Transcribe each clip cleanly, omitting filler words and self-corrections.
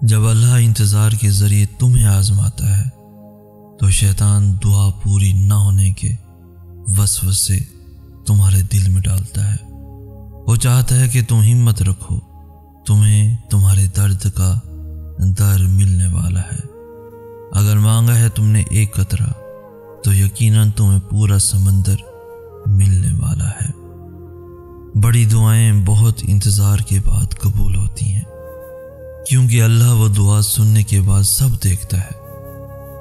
جب اللہ انتظار کے ذریعے تمہیں آزماتا ہے تو شیطان دعا پوری نہ ہونے کے وسوسے تمہارے دل میں ڈالتا ہے۔ وہ چاہتا ہے کہ تم ہمت رکھو، تمہیں تمہارے درد کا در ملنے والا ہے۔ اگر مانگا ہے تم نے ایک قطرہ تو یقیناً تمہیں پورا سمندر ملنے والا ہے۔ بڑی دعائیں بہت انتظار کے بعد قبول ہوتی ہیں، کیونکہ اللہ وہ دعا سننے کے بعد سب دیکھتا ہے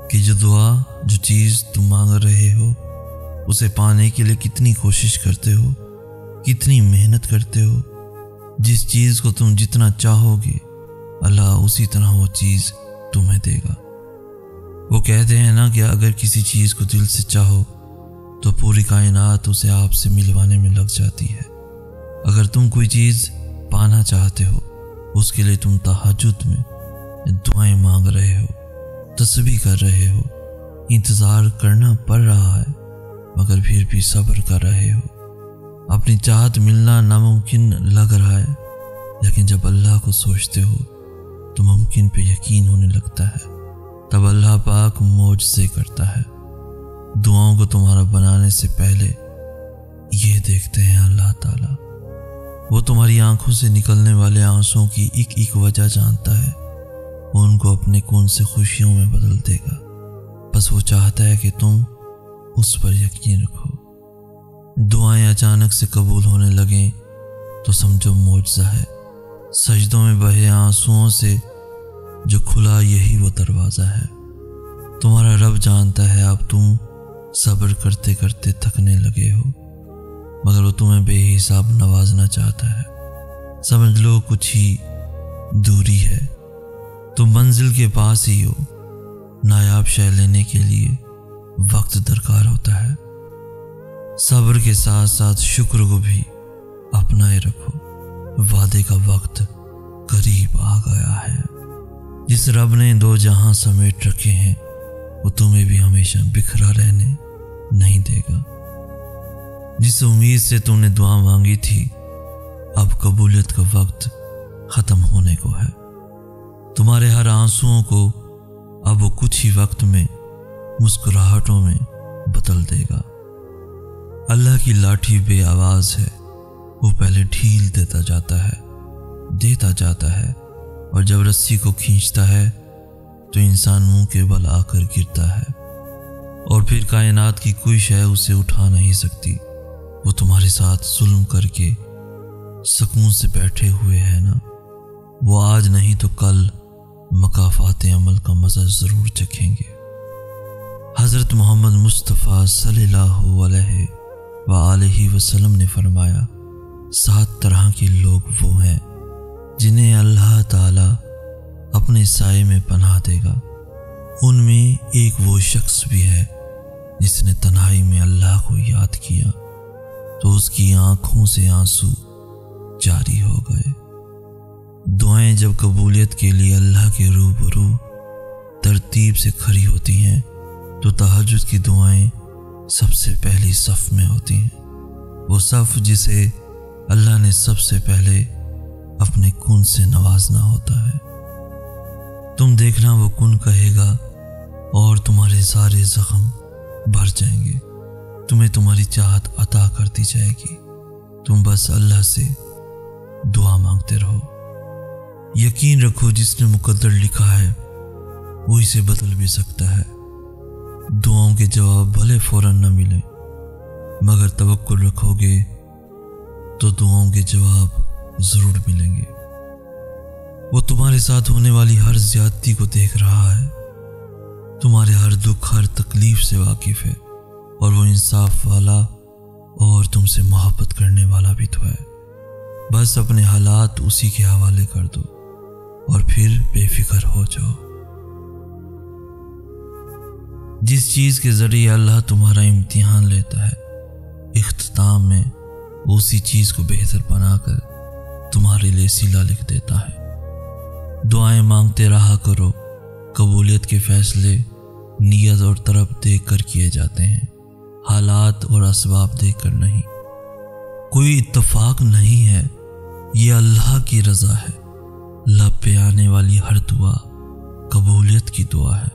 کہ جو چیز تم مانگ رہے ہو اسے پانے کے لیے کتنی کوشش کرتے ہو، کتنی محنت کرتے ہو۔ جس چیز کو تم جتنا چاہو گے اللہ اسی طرح وہ چیز تمہیں دے گا۔ وہ کہتے ہیں نا کہ اگر کسی چیز کو دل سے چاہو تو پوری کائنات اسے آپ سے ملوانے میں لگ جاتی ہے۔ اگر تم کوئی چیز پانا چاہتے ہو، اس کے لیے تم تہجد میں دعائیں مانگ رہے ہو، تسبیح کر رہے ہو، انتظار کرنا پڑ رہا ہے، مگر پھر بھی صبر کر رہے ہو۔ اپنی چاہت ملنا ناممکن لگ رہا ہے، لیکن جب اللہ کو سوچتے ہو تو ممکن پہ یقین ہونے لگتا ہے۔ تب اللہ پاک معجزے کرتا ہے۔ دعاؤں کو تمہارا بنانے سے پہلے یہ دیکھتے ہیں اللہ تعالیٰ۔ وہ تمہاری آنکھوں سے نکلنے والے آنسوں کی ایک ایک وجہ جانتا ہے، وہ ان کو اپنے کون سے خوشیوں میں بدل دے گا۔ بس وہ چاہتا ہے کہ تم اس پر یقین رکھو۔ دعائیں اچانک سے قبول ہونے لگیں تو سمجھو معجزہ ہے۔ سجدوں میں بہے آنسوؤں سے جو کھلا یہی وہ دروازہ ہے۔ تمہارا رب جانتا ہے اب تم صبر کرتے کرتے تھکنے لگے ہو، مگر وہ تمہیں بے حساب نوازنا چاہتا ہے۔ سمجھ لو کچھ ہی دوری ہے، تم منزل کے پاس ہی ہو۔ نایاب شے لینے کے لیے وقت درکار ہوتا ہے۔ صبر کے ساتھ ساتھ شکر کو بھی اپنائے رکھو۔ وعدے کا وقت قریب آ گیا ہے۔ جس رب نے دو جہاں سمیٹ رکھے ہیں وہ تمہیں بھی ہمیشہ بکھرا رہنے نہیں دے گا۔ جس امید سے تم نے دعا مانگی تھی اب قبولیت کا وقت ختم ہونے کو ہے۔ تمہارے ہر آنسوؤں کو اب وہ کچھ ہی وقت میں مسکراہٹوں میں بدل دے گا۔ اللہ کی لاٹھی بے آواز ہے، وہ پہلے ڈھیل دیتا جاتا ہے اور جب رسی کو کھینچتا ہے تو انسان منہ کے بل آ کر گرتا ہے، اور پھر کائنات کی کوئی شے اسے اٹھا نہیں سکتی۔ وہ تمہارے ساتھ ظلم کر کے سکون سے بیٹھے ہوئے ہیں نا، وہ آج نہیں تو کل مکافات عمل کا مزہ ضرور چکھیں گے۔ حضرت محمد مصطفیٰ صلی اللہ علیہ وآلہ وسلم نے فرمایا، 7 طرح کے لوگ وہ ہیں جنہیں اللہ تعالیٰ اپنے سائے میں پناہ دے گا۔ ان میں ایک وہ شخص بھی ہے جس نے تنہائی میں اللہ کو یاد کیا تو اس کی آنکھوں سے آنسو جاری ہو گئے۔ دعائیں جب قبولیت کے لیے اللہ کے روبرو ترتیب سے کھڑی ہوتی ہیں تو تہجد کی دعائیں سب سے پہلی صف میں ہوتی ہیں، وہ صف جسے اللہ نے سب سے پہلے اپنے کن سے نوازنا ہوتا ہے۔ تم دیکھنا وہ کن کہے گا اور تمہارے سارے زخم بھر جائیں گے، تمہیں تمہاری چاہت عطا کر دی جائے گی۔ تم بس اللہ سے دعا مانگتے رہو۔ یقین رکھو جس نے مقدر لکھا ہے وہ اسے بدل بھی سکتا ہے۔ دعاؤں کے جواب بھلے فوراً نہ ملیں، مگر توکل رکھو گے تو دعاؤں کے جواب ضرور ملیں گے۔ وہ تمہارے ساتھ ہونے والی ہر زیادتی کو دیکھ رہا ہے، تمہارے ہر دکھ ہر تکلیف سے واقف ہے، اور وہ انصاف والا اور تم سے محبت کرنے والا بھی تو ہے۔ بس اپنے حالات اسی کے حوالے کر دو اور پھر بے فکر ہو جاؤ۔ جس چیز کے ذریعے اللہ تمہارا امتحان لیتا ہے، اختتام میں اسی چیز کو بہتر بنا کر تمہارے لیے صلہ لکھ دیتا ہے۔ دعائیں مانگتے رہا کرو، قبولیت کے فیصلے نیت اور طرف دیکھ کر کیے جاتے ہیں، حالات اور اسباب دیکھ کر نہیں۔ کوئی اتفاق نہیں ہے، یہ اللہ کی رضا ہے۔ لب پہ آنے جانے والی ہر دعا قبولیت کی دعا ہے۔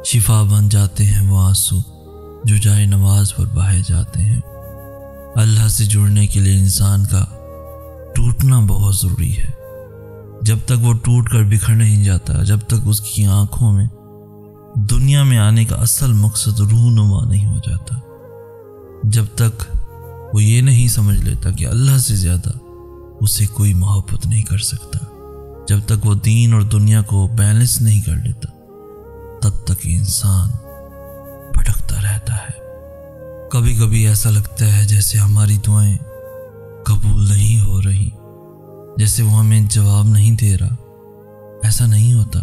شفا بن جاتے ہیں وہ آنسو جو جائے نماز پر بہائے جاتے ہیں۔ اللہ سے جڑنے کے لیے انسان کا ٹوٹنا بہت ضروری ہے۔ جب تک وہ ٹوٹ کر بکھر نہیں جاتا، جب تک اس کی آنکھوں میں دنیا میں آنے کا اصل مقصد رونما نہیں ہو جاتا، جب تک وہ یہ نہیں سمجھ لیتا کہ اللہ سے زیادہ اسے کوئی محبت نہیں کر سکتا، جب تک وہ دین اور دنیا کو بیلنس نہیں کر لیتا، تب تک انسان بھٹکتا رہتا ہے۔ کبھی کبھی ایسا لگتا ہے جیسے ہماری دعائیں قبول نہیں ہو رہی، جیسے وہ ہمیں جواب نہیں دے رہا۔ ایسا نہیں ہوتا،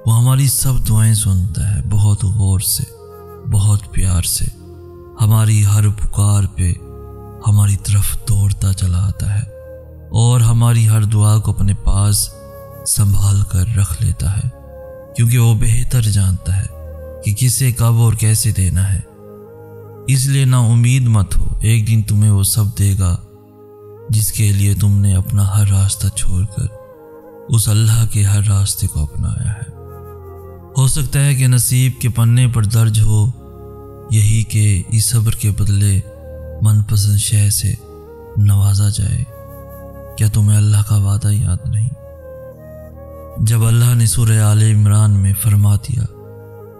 وہ ہماری سب دعائیں سنتا ہے، بہت غور سے، بہت پیار سے، ہماری ہر پکار پہ ہماری طرف دوڑتا چلا آتا ہے اور ہماری ہر دعا کو اپنے پاس سنبھال کر رکھ لیتا ہے، کیونکہ وہ بہتر جانتا ہے کہ کسے کب اور کیسے دینا ہے۔ اس لیے نا امید مت ہو، ایک دن تمہیں وہ سب دے گا جس کے لیے تم نے اپنا ہر راستہ چھوڑ کر اس اللہ کے ہر راستے کو اپنایا ہے۔ ہو سکتا ہے کہ نصیب کے پنے پر درج ہو یہی کہ اس صبر کے بدلے من پسند شے سے نوازا جائے۔ کیا تمہیں اللہ کا وعدہ یاد نہیں؟ جب اللہ نے سورہ آل عمران میں فرما دیا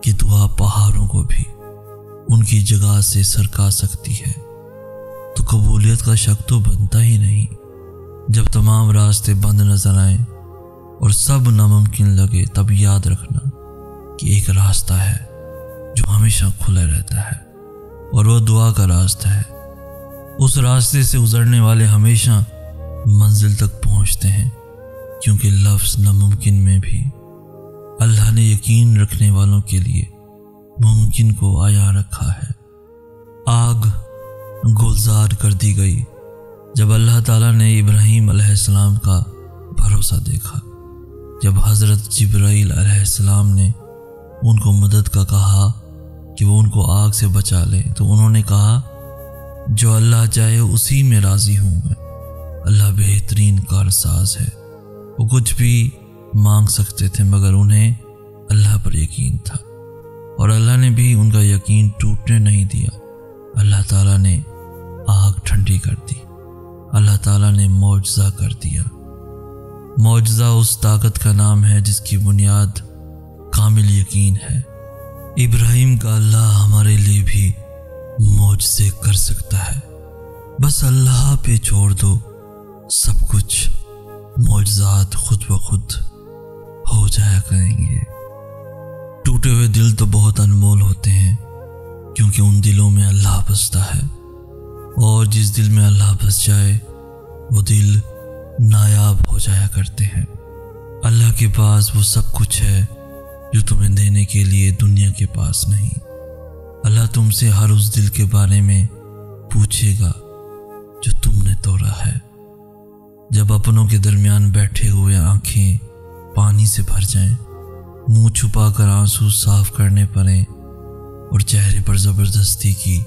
کہ دعا پہاڑوں کو بھی ان کی جگہ سے سرکا سکتی ہے، تو قبولیت کا شک تو بنتا ہی نہیں۔ جب تمام راستے بند نظر آئیں اور سب ناممکن لگے، تب یاد رکھنا کہ ایک راستہ ہے جو ہمیشہ کھلا رہتا ہے، اور وہ دعا کا راستہ ہے۔ اس راستے سے گزرنے والے ہمیشہ منزل تک پہنچتے ہیں، کیونکہ لفظ ناممکن میں بھی اللہ نے یقین رکھنے والوں کے لیے ممکن کو آیا رکھا ہے۔ آگ گلزار کر دی گئی جب اللہ تعالیٰ نے ابراہیم علیہ السلام کا بھروسہ دیکھا۔ جب حضرت جبرائیل علیہ السلام نے ان کو مدد کا کہا کہ وہ ان کو آگ سے بچا لیں، تو انہوں نے کہا جو اللہ چاہے اسی میں راضی ہوں میں۔ اللہ بہترین کارساز ہے۔ وہ کچھ بھی مانگ سکتے تھے مگر انہیں اللہ پر یقین تھا، اور اللہ نے بھی ان کا یقین ٹوٹنے نہیں دیا۔ اللہ تعالیٰ نے آگ ٹھنڈی کر دی، اللہ تعالیٰ نے معجزہ کر دیا۔ معجزہ اس طاقت کا نام ہے جس کی بنیاد کامل یقین ہے۔ ابراہیم کا اللہ ہمارے لیے بھی معجزے کر سکتا ہے، بس اللہ پہ چھوڑ دو، سب کچھ معجزات خود بخود ہو جایا کریں گے۔ ٹوٹے ہوئے دل تو بہت انمول ہوتے ہیں، کیونکہ ان دلوں میں اللہ بستا ہے، اور جس دل میں اللہ بس جائے وہ دل نایاب ہو جایا کرتے ہیں۔ اللہ کے پاس وہ سب کچھ ہے جو تمہیں دینے کے لیے دنیا کے پاس نہیں۔ اللہ تم سے ہر اس دل کے بارے میں پوچھے گا جو تم نے توڑا ہے۔ جب اپنوں کے درمیان بیٹھے ہوئے آنکھیں پانی سے بھر جائیں، منہ چھپا کر آنسو صاف کرنے پڑیں اور چہرے پر زبردستی کی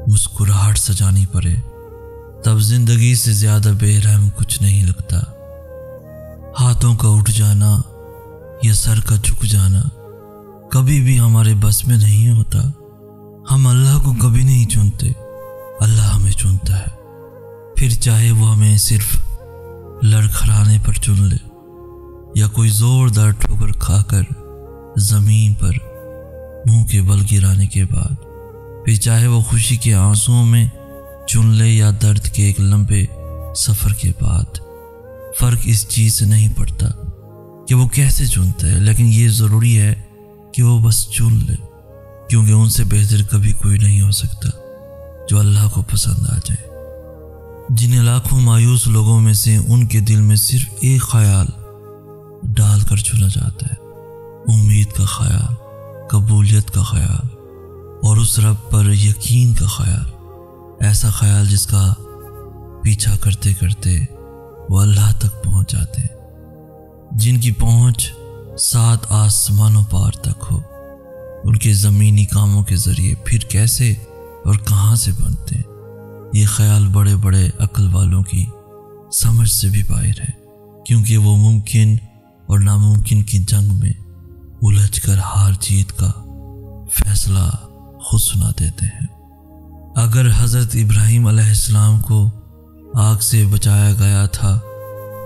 مسکراہٹ سجانی پڑے، تب زندگی سے زیادہ بے رحم کچھ نہیں لگتا۔ ہاتھوں کا اٹھ جانا یا سر کا جھک جانا کبھی بھی ہمارے بس میں نہیں ہوتا۔ ہم اللہ کو کبھی نہیں چنتے، اللہ ہمیں چنتا ہے، پھر چاہے وہ ہمیں صرف لڑکھڑانے پر چن لے یا کوئی زوردار ٹھوکر کھا کر زمین پر منہ کے بل گرانے کے بعد، پھر چاہے وہ خوشی کے آنسوؤں میں چن لے یا درد کے ایک لمبے سفر کے بعد۔ فرق اس چیز سے نہیں پڑتا کہ وہ کیسے چنتا ہے، لیکن یہ ضروری ہے کہ وہ بس چن لے، کیونکہ ان سے بہتر کبھی کوئی نہیں ہو سکتا جو اللہ کو پسند آ جائے۔ جن لاکھوں مایوس لوگوں میں سے ان کے دل میں صرف ایک خیال ڈال کر چنا جاتا ہے، امید کا خیال، قبولیت کا خیال اور اس رب پر یقین کا خیال۔ ایسا خیال جس کا پیچھا کرتے کرتے وہ اللہ تک پہنچ جاتے ہیں، جن کی پہنچ 7 آسمانوں پار تک ہو۔ ان کے زمینی کاموں کے ذریعے پھر کیسے اور کہاں سے بنتے ہیں، یہ خیال بڑے بڑے عقل والوں کی سمجھ سے بھی باہر ہے، کیونکہ وہ ممکن اور ناممکن کی جنگ میں الجھ کر ہار جیت کا فیصلہ خود سنا دیتے ہیں۔ اگر حضرت ابراہیم علیہ السلام کو آگ سے بچایا گیا تھا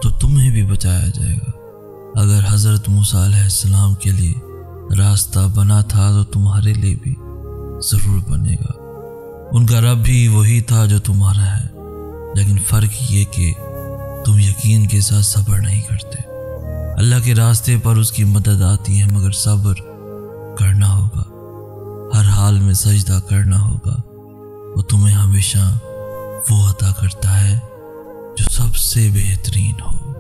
تو تمہیں بھی بچایا جائے گا۔ اگر حضرت موسیٰ علیہ السلام کے لیے راستہ بنا تھا تو تمہارے لیے بھی ضرور بنے گا۔ ان کا رب بھی وہی تھا جو تمہارا ہے، لیکن فرق یہ کہ تم یقین کے ساتھ صبر نہیں کرتے۔ اللہ کے راستے پر اس کی مدد آتی ہے، مگر صبر کرنا ہوگا، ہر حال میں سجدہ کرنا ہوگا۔ وہ تمہیں ہمیشہ وہ عطا کرتا ہے جو سب سے بہترین ہو۔